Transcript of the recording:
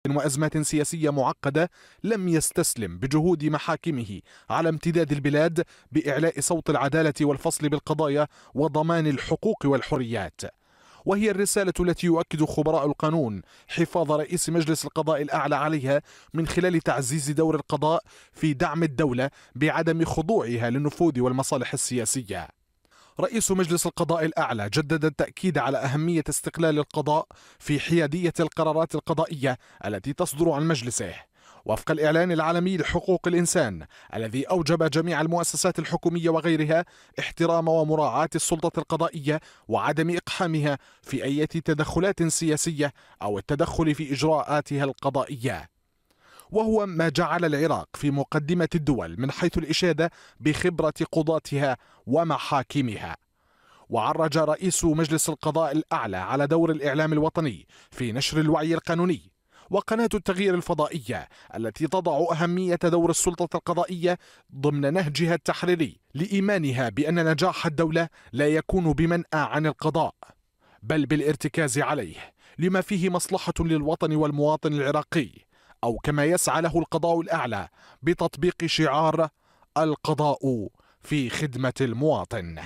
وأزمات سياسية معقدة لم يستسلم بجهود محاكمه على امتداد البلاد بإعلاء صوت العدالة والفصل بالقضايا وضمان الحقوق والحريات. وهي الرسالة التي يؤكد خبراء القانون حفاظ رئيس مجلس القضاء الأعلى عليها من خلال تعزيز دور القضاء في دعم الدولة بعدم خضوعها للنفوذ والمصالح السياسية. رئيس مجلس القضاء الأعلى جدد التأكيد على أهمية استقلال القضاء في حيادية القرارات القضائية التي تصدر عن مجلسه وفق الإعلان العالمي لحقوق الإنسان الذي أوجب جميع المؤسسات الحكومية وغيرها احترام ومراعاة السلطة القضائية وعدم إقحامها في أي تدخلات سياسية أو التدخل في إجراءاتها القضائية، وهو ما جعل العراق في مقدمة الدول من حيث الإشادة بخبرة قضاتها ومحاكمها. وعرج رئيس مجلس القضاء الأعلى على دور الإعلام الوطني في نشر الوعي القانوني، وقناة التغيير الفضائية التي تضع أهمية دور السلطة القضائية ضمن نهجها التحريري لإيمانها بأن نجاح الدولة لا يكون بمنأى عن القضاء بل بالارتكاز عليه لما فيه مصلحة للوطن والمواطن العراقي، أو كما يسعى له القضاء الأعلى بتطبيق شعار القضاء في خدمة المواطن.